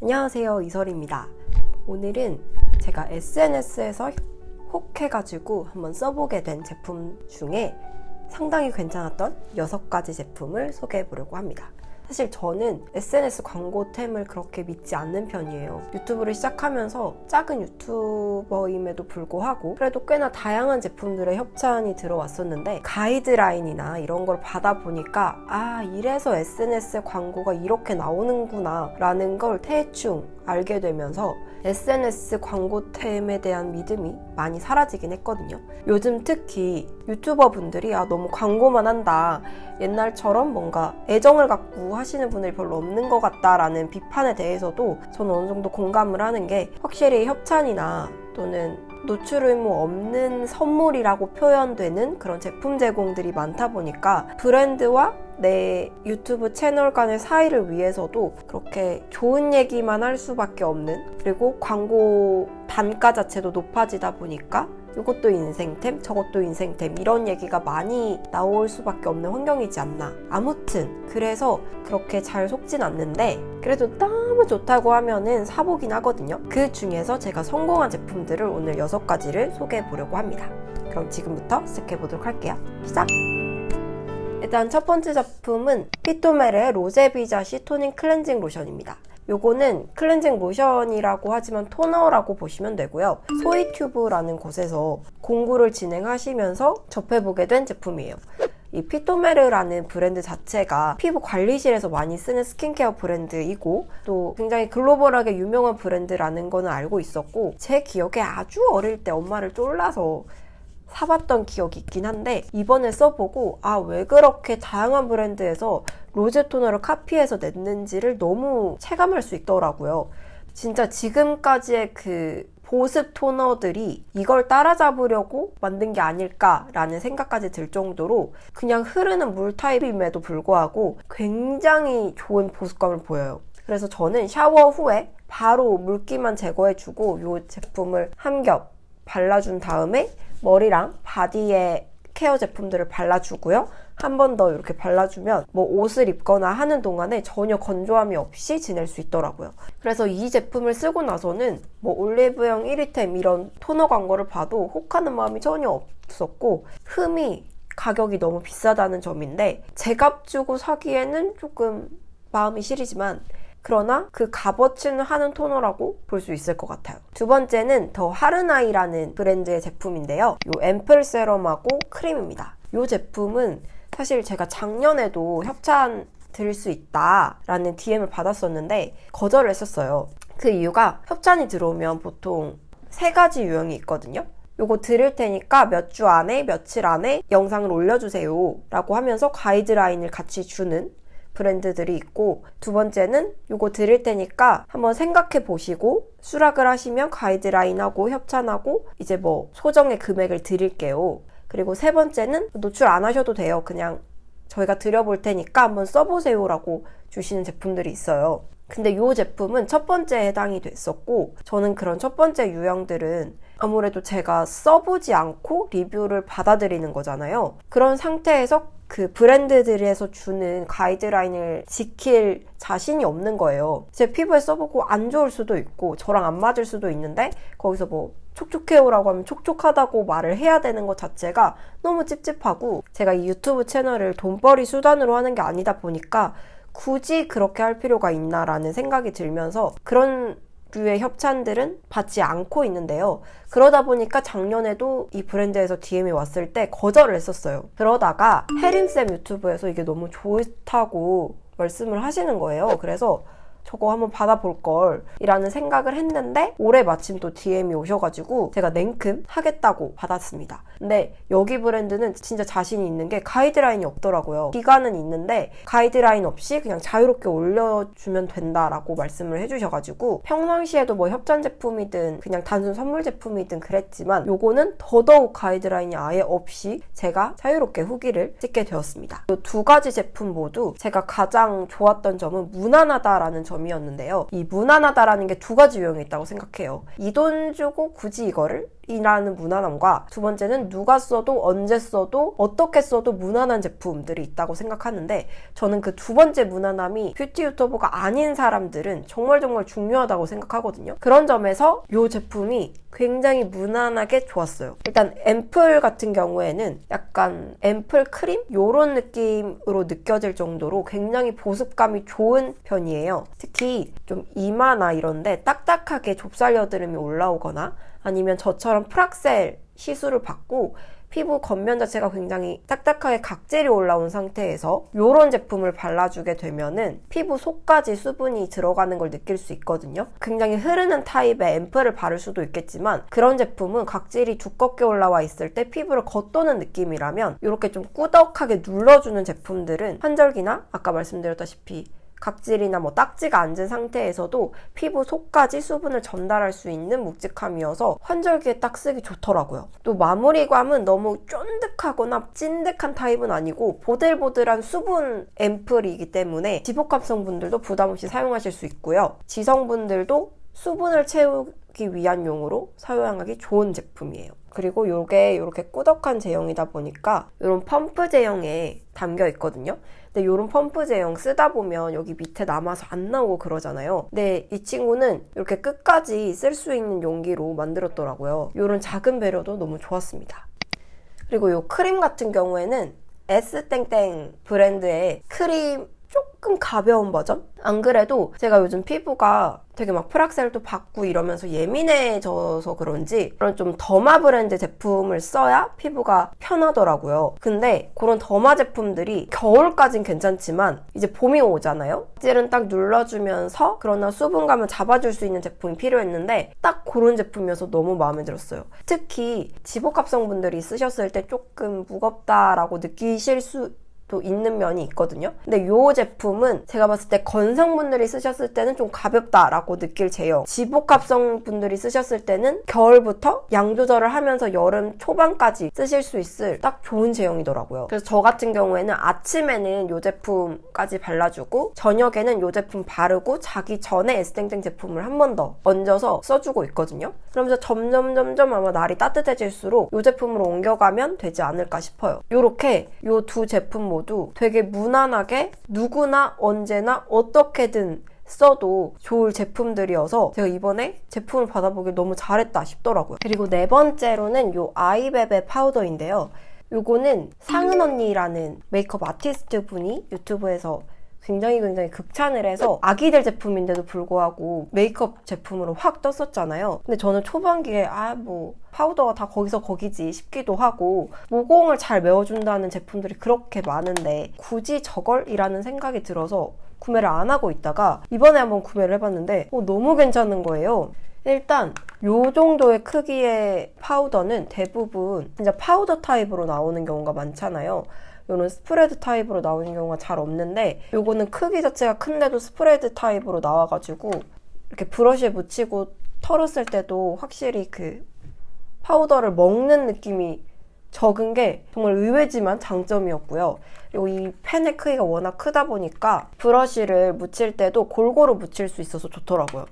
안녕하세요, 이설입니다. 오늘은 제가 SNS에서 혹해가지고 한번 써보게 된 제품 중에 상당히 괜찮았던 6가지 제품을 소개해 보려고 합니다. 사실 저는 SNS 광고템을 그렇게 믿지 않는 편이에요. 유튜브를 시작하면서 작은 유튜버임에도 불구하고 그래도 꽤나 다양한 제품들의 협찬이 들어왔었는데 가이드라인이나 이런 걸 받아보니까 이래서 SNS 광고가 이렇게 나오는구나 라는 걸 대충 알게 되면서 SNS 광고템에 대한 믿음이 많이 사라지긴 했거든요. 요즘 특히 유튜버 분들이 너무 광고만 한다, 옛날처럼 뭔가 애정을 갖고 하시는 분들이 별로 없는 것 같다라는 비판에 대해서도 저는 어느 정도 공감을 하는 게, 확실히 협찬이나 또는 노출 의무 없는 선물이라고 표현되는 그런 제품 제공들이 많다 보니까 브랜드와 내 유튜브 채널 간의 사이를 위해서도 그렇게 좋은 얘기만 할 수밖에 없는, 그리고 광고 단가 자체도 높아지다 보니까 이것도 인생템, 저것도 인생템, 이런 얘기가 많이 나올 수밖에 없는 환경이지 않나. 아무튼 그래서 그렇게 잘 속진 않는데 그래도 너무 좋다고 하면은 사보긴 하거든요. 그 중에서 제가 성공한 제품들을 오늘 6가지를 소개해 보려고 합니다. 그럼 지금부터 시작해 보도록 할게요. 시작! 일단 첫 번째 제품은 피토메르의 로제비자시 토닝 클렌징 로션입니다. 요거는 클렌징 로션이라고 하지만 토너라고 보시면 되고요. 소이튜브라는 곳에서 공구를 진행하시면서 접해보게 된 제품이에요. 이 피토메르라는 브랜드 자체가 피부 관리실에서 많이 쓰는 스킨케어 브랜드이고 또 굉장히 글로벌하게 유명한 브랜드라는 거는 알고 있었고, 제 기억에 아주 어릴 때 엄마를 쫄라서 사봤던 기억이 있긴 한데, 이번에 써보고 왜 그렇게 다양한 브랜드에서 로제 토너를 카피해서 냈는지를 너무 체감할 수 있더라고요. 진짜 지금까지의 그 보습 토너들이 이걸 따라잡으려고 만든 게 아닐까라는 생각까지 들 정도로 그냥 흐르는 물 타입임에도 불구하고 굉장히 좋은 보습감을 보여요. 그래서 저는 샤워 후에 바로 물기만 제거해주고 이 제품을 한 겹 발라준 다음에 머리랑 바디에 케어 제품들을 발라주고요. 한 번 더 이렇게 발라주면 옷을 입거나 하는 동안에 전혀 건조함이 없이 지낼 수 있더라고요. 그래서 이 제품을 쓰고 나서는 올리브영 1위템 이런 토너 광고를 봐도 혹하는 마음이 전혀 없었고, 흠이 가격이 너무 비싸다는 점인데 제값 주고 사기에는 조금 마음이 시리지만, 그러나 그 값어치는 하는 토너라고 볼 수 있을 것 같아요. 두 번째는 더 하르나이라는 브랜드의 제품인데요. 이 앰플 세럼하고 크림입니다. 이 제품은 사실 제가 작년에도 협찬 드릴 수 있다라는 DM을 받았었는데 거절을 했었어요. 그 이유가 협찬이 들어오면 보통 3가지 유형이 있거든요. 요거 드릴 테니까 몇 주 안에, 며칠 안에 영상을 올려주세요 라고 하면서 가이드라인을 같이 주는 브랜드들이 있고, 두 번째는 요거 드릴 테니까 한번 생각해 보시고 수락을 하시면 가이드라인하고 협찬하고 이제 소정의 금액을 드릴게요. 그리고 세 번째는 노출 안 하셔도 돼요, 그냥 저희가 드려볼 테니까 한번 써보세요 라고 주시는 제품들이 있어요. 근데 이 제품은 첫 번째에 해당이 됐었고, 저는 그런 첫 번째 유형들은 아무래도 제가 써보지 않고 리뷰를 받아들이는 거잖아요. 그런 상태에서 그 브랜드들에서 주는 가이드라인을 지킬 자신이 없는 거예요. 제 피부에 써보고 안 좋을 수도 있고 저랑 안 맞을 수도 있는데 거기서 촉촉해요라고 하면 촉촉하다고 말을 해야 되는 것 자체가 너무 찝찝하고, 제가 이 유튜브 채널을 돈벌이 수단으로 하는 게 아니다 보니까 굳이 그렇게 할 필요가 있나라는 생각이 들면서 그런 류의 협찬들은 받지 않고 있는데요. 그러다 보니까 작년에도 이 브랜드에서 DM이 왔을 때 거절을 했었어요. 그러다가 혜림쌤 유튜브에서 이게 너무 좋다고 말씀을 하시는 거예요. 그래서 저거 한번 받아볼 걸 이라는 생각을 했는데 올해 마침 또 DM이 오셔가지고 제가 냉큼 하겠다고 받았습니다. 근데 여기 브랜드는 진짜 자신이 있는 게 가이드라인이 없더라고요. 기간은 있는데 가이드라인 없이 그냥 자유롭게 올려주면 된다라고 말씀을 해주셔가지고 평상시에도 협찬 제품이든 그냥 단순 선물 제품이든 그랬지만 요거는 더더욱 가이드라인이 아예 없이 제가 자유롭게 후기를 찍게 되었습니다. 이 2가지 제품 모두 제가 가장 좋았던 점은 무난하다라는 점이었는데요. 이 무난하다라는 게 2가지 유형이 있다고 생각해요. 이 돈 주고 굳이 이거를 이라는 무난함과 두 번째는 누가 써도 언제 써도 어떻게 써도 무난한 제품들이 있다고 생각하는데 저는 그 두 번째 무난함이 뷰티 유튜버가 아닌 사람들은 정말 중요하다고 생각하거든요. 그런 점에서 이 제품이 굉장히 무난하게 좋았어요. 일단 앰플 같은 경우에는 약간 앰플 크림? 이런 느낌으로 느껴질 정도로 굉장히 보습감이 좋은 편이에요. 특히 좀 이마나 이런데 딱딱하게 좁쌀 여드름이 올라오거나 아니면 저처럼 프락셀 시술을 받고 피부 겉면 자체가 굉장히 딱딱하게 각질이 올라온 상태에서 이런 제품을 발라주게 되면은 피부 속까지 수분이 들어가는 걸 느낄 수 있거든요. 굉장히 흐르는 타입의 앰플을 바를 수도 있겠지만 그런 제품은 각질이 두껍게 올라와 있을 때 피부를 겉도는 느낌이라면 이렇게 좀 꾸덕하게 눌러주는 제품들은 환절기나 아까 말씀드렸다시피 각질이나 딱지가 앉은 상태에서도 피부 속까지 수분을 전달할 수 있는 묵직함이어서 환절기에 딱 쓰기 좋더라고요. 또 마무리감은 너무 쫀득하거나 찐득한 타입은 아니고 보들보들한 수분 앰플이기 때문에 지복합성 분들도 부담 없이 사용하실 수 있고요. 지성분들도 수분을 채우기 위한 용으로 사용하기 좋은 제품이에요. 그리고 이게 이렇게 꾸덕한 제형이다 보니까 이런 펌프 제형에 담겨 있거든요. 근데 이런 펌프 제형 쓰다 보면 여기 밑에 남아서 안 나오고 그러잖아요. 근데 이 친구는 이렇게 끝까지 쓸 수 있는 용기로 만들었더라고요. 이런 작은 배려도 너무 좋았습니다. 그리고 이 크림 같은 경우에는 S땡땡 브랜드의 크림 조금 가벼운 버전? 안 그래도 제가 요즘 피부가 되게 프락셀도 받고 이러면서 예민해져서 그런지 그런 좀 더마 브랜드 제품을 써야 피부가 편하더라고요. 근데 그런 더마 제품들이 겨울까진 괜찮지만 이제 봄이 오잖아요? 각질은 딱 눌러주면서 그러나 수분감을 잡아줄 수 있는 제품이 필요했는데 딱 그런 제품이어서 너무 마음에 들었어요. 특히 지복합성 분들이 쓰셨을 때 조금 무겁다라고 느끼실 또 있는 면이 있거든요. 근데 이 제품은 제가 봤을 때 건성분들이 쓰셨을 때는 좀 가볍다라고 느낄 제형, 지복합성 분들이 쓰셨을 때는 겨울부터 양 조절을 하면서 여름 초반까지 쓰실 수 있을 딱 좋은 제형이더라고요. 그래서 저 같은 경우에는 아침에는 이 제품까지 발라주고 저녁에는 이 제품 바르고 자기 전에 S땡땡 제품을 한 번 더 얹어서 써주고 있거든요. 그러면서 점점 아마 날이 따뜻해질수록 이 제품으로 옮겨가면 되지 않을까 싶어요. 이렇게 이 두 제품 모두 되게 무난하게 누구나 언제나 어떻게든 써도 좋을 제품들이어서 제가 이번에 제품을 받아보길 너무 잘했다 싶더라고요. 그리고 네 번째로는 이 아이베베 파우더인데요. 요거는 상은 언니라는 메이크업 아티스트 분이 유튜브에서 굉장히 극찬을 해서 아기들 제품인데도 불구하고 메이크업 제품으로 확 떴었잖아요. 근데 저는 초반기에 파우더가 다 거기서 거기지 싶기도 하고 모공을 잘 메워준다는 제품들이 그렇게 많은데 굳이 저걸이라는 생각이 들어서 구매를 안 하고 있다가 이번에 한번 구매를 해봤는데 너무 괜찮은 거예요. 일단 요 정도의 크기의 파우더는 대부분 진짜 파우더 타입으로 나오는 경우가 많잖아요. 요는 스프레드 타입으로 나오는 경우가 잘 없는데 요거는 크기 자체가 큰데도 스프레드 타입으로 나와가지고 이렇게 브러쉬에 묻히고 털었을 때도 확실히 그 파우더를 먹는 느낌이 적은 게 정말 의외지만 장점이었고요. 그리고 이 펜의 크기가 워낙 크다 보니까 브러쉬를 묻힐 때도 골고루 묻힐 수 있어서 좋더라고요.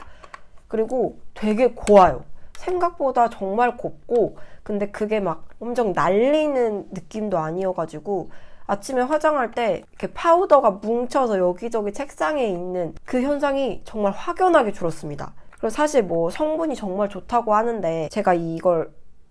그리고 되게 고와요. 생각보다 정말 곱고 근데 그게 엄청 날리는 느낌도 아니어가지고 아침에 화장할 때 이렇게 파우더가 뭉쳐서 여기저기 책상에 있는 그 현상이 정말 확연하게 줄었습니다. 그리고 사실 성분이 정말 좋다고 하는데 제가 이걸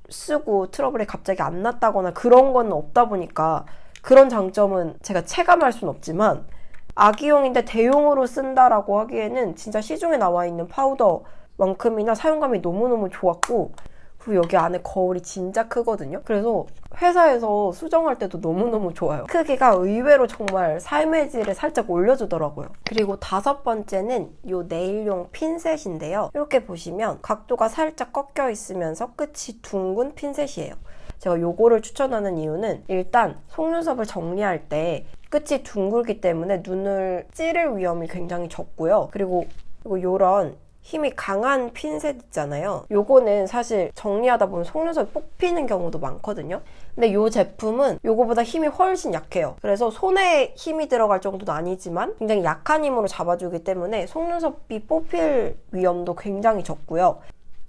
쓰고 트러블이 갑자기 안 났다거나 그런 건 없다 보니까 그런 장점은 제가 체감할 순 없지만 아기용인데 대용으로 쓴다라고 하기에는 진짜 시중에 나와 있는 파우더만큼이나 사용감이 너무너무 좋았고 그리고 여기 안에 거울이 진짜 크거든요. 그래서 회사에서 수정할 때도 너무너무 좋아요. 크기가 의외로 정말 삶의 질을 살짝 올려주더라고요. 그리고 다섯 번째는 이 네일용 핀셋인데요. 이렇게 보시면 각도가 살짝 꺾여 있으면서 끝이 둥근 핀셋이에요. 제가 요거를 추천하는 이유는 일단 속눈썹을 정리할 때 끝이 둥글기 때문에 눈을 찌를 위험이 굉장히 적고요. 그리고 요런 힘이 강한 핀셋 있잖아요. 요거는 사실 정리하다 보면 속눈썹이 뽑히는 경우도 많거든요. 근데 요 제품은 요거보다 힘이 훨씬 약해요. 그래서 손에 힘이 들어갈 정도는 아니지만 굉장히 약한 힘으로 잡아주기 때문에 속눈썹이 뽑힐 위험도 굉장히 적고요.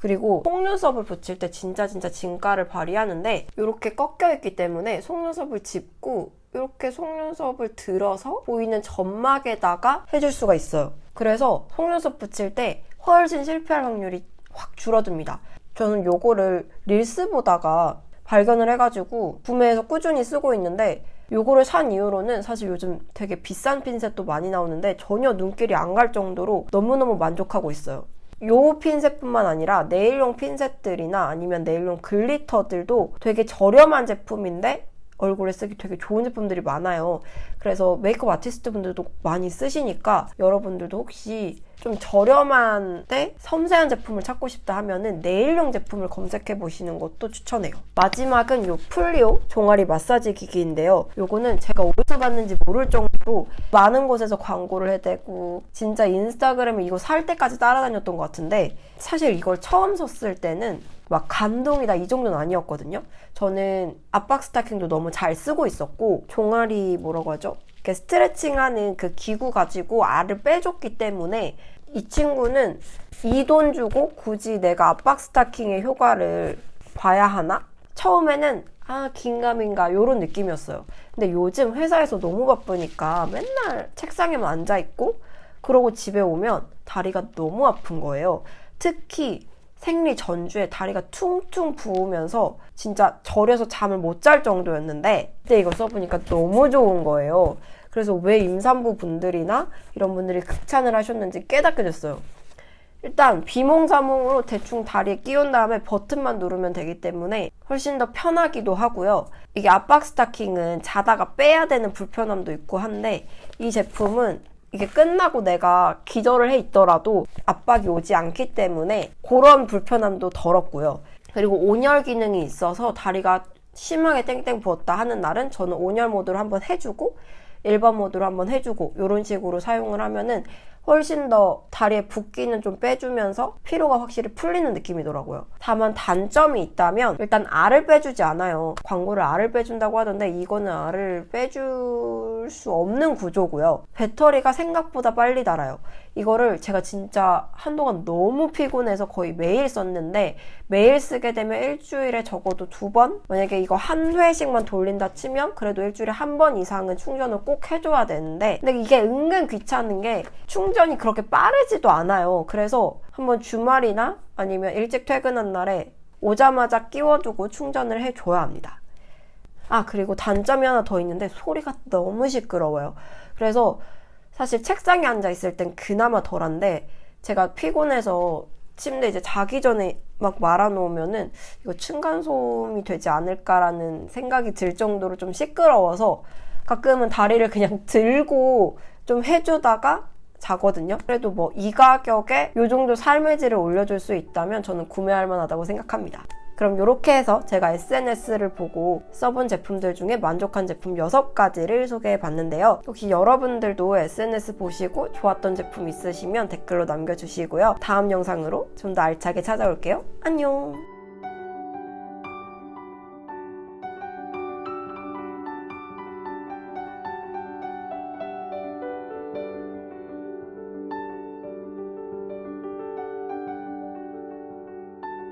그리고 속눈썹을 붙일 때 진짜 진가를 발휘하는데 이렇게 꺾여 있기 때문에 속눈썹을 짚고 이렇게 속눈썹을 들어서 보이는 점막에다가 해줄 수가 있어요. 그래서 속눈썹 붙일 때 훨씬 실패할 확률이 확 줄어듭니다. 저는 요거를 릴스 보다가 발견을 해가지고 구매해서 꾸준히 쓰고 있는데, 요거를 산 이후로는 사실 요즘 되게 비싼 핀셋도 많이 나오는데 전혀 눈길이 안 갈 정도로 너무너무 만족하고 있어요. 요 핀셋뿐만 아니라 네일용 핀셋들이나 아니면 네일용 글리터들도 되게 저렴한 제품인데 얼굴에 쓰기 되게 좋은 제품들이 많아요. 그래서 메이크업 아티스트 분들도 많이 쓰시니까 여러분들도 혹시 좀 저렴한데 섬세한 제품을 찾고 싶다 하면은 네일용 제품을 검색해 보시는 것도 추천해요. 마지막은 요 플리오 종아리 마사지 기기인데요. 요거는 제가 어디서 봤는지 모를 정도로 많은 곳에서 광고를 해대고 진짜 인스타그램에 이거 살 때까지 따라다녔던 것 같은데, 사실 이걸 처음 썼을 때는 막 감동이다 이 정도는 아니었거든요. 저는 압박 스타킹도 너무 잘 쓰고 있었고, 종아리 뭐라고 하죠? 이렇게 스트레칭하는 그 기구 가지고 알을 빼줬기 때문에 이 친구는 이 돈 주고 굳이 내가 압박 스타킹의 효과를 봐야 하나? 처음에는 긴가민가 이런 느낌이었어요. 근데 요즘 회사에서 너무 바쁘니까 맨날 책상에만 앉아있고 그러고 집에 오면 다리가 너무 아픈 거예요. 특히 생리 전주에 다리가 퉁퉁 부으면서 진짜 저려서 잠을 못 잘 정도였는데, 그때 이거 써보니까 너무 좋은 거예요. 그래서 왜 임산부 분들이나 이런 분들이 극찬을 하셨는지 깨닫게 됐어요. 일단 비몽사몽으로 대충 다리에 끼운 다음에 버튼만 누르면 되기 때문에 훨씬 더 편하기도 하고요. 이게 압박 스타킹은 자다가 빼야 되는 불편함도 있고 한데, 이 제품은 이게 끝나고 내가 기절을 해 있더라도 압박이 오지 않기 때문에 그런 불편함도 덜었고요. 그리고 온열 기능이 있어서 다리가 심하게 땡땡 부었다 하는 날은 저는 온열 모드로 한번 해주고 일반 모드로 한번 해주고 이런 식으로 사용을 하면은 훨씬 더 다리에 붓기는 좀 빼주면서 피로가 확실히 풀리는 느낌이더라고요. 다만 단점이 있다면 일단 알을 빼주지 않아요. 광고를 알을 빼준다고 하던데 이거는 알을 빼줄 수 없는 구조고요. 배터리가 생각보다 빨리 닳아요. 이거를 제가 진짜 한동안 너무 피곤해서 거의 매일 썼는데, 매일 쓰게 되면 일주일에 적어도 2번? 만약에 이거 한 회씩만 돌린다 치면 그래도 일주일에 1번 이상은 충전을 꼭 해줘야 되는데, 근데 이게 은근 귀찮은 게 충전이 그렇게 빠르지도 않아요. 그래서 한번 주말이나 아니면 일찍 퇴근한 날에 오자마자 끼워두고 충전을 해줘야 합니다. 그리고 단점이 하나 더 있는데 소리가 너무 시끄러워요. 그래서 사실 책상에 앉아있을 땐 그나마 덜한데, 제가 피곤해서 침대 이제 자기 전에 막 말아놓으면은 이거 층간소음이 되지 않을까라는 생각이 들 정도로 좀 시끄러워서 가끔은 다리를 그냥 들고 좀 해주다가 자거든요. 그래도 뭐 이 가격에 이 정도 삶의 질을 올려줄 수 있다면 저는 구매할 만하다고 생각합니다. 그럼 이렇게 해서 제가 SNS를 보고 써본 제품들 중에 만족한 제품 6가지를 소개해 봤는데요. 혹시 여러분들도 SNS 보시고 좋았던 제품 있으시면 댓글로 남겨주시고요. 다음 영상으로 좀 더 알차게 찾아올게요. 안녕!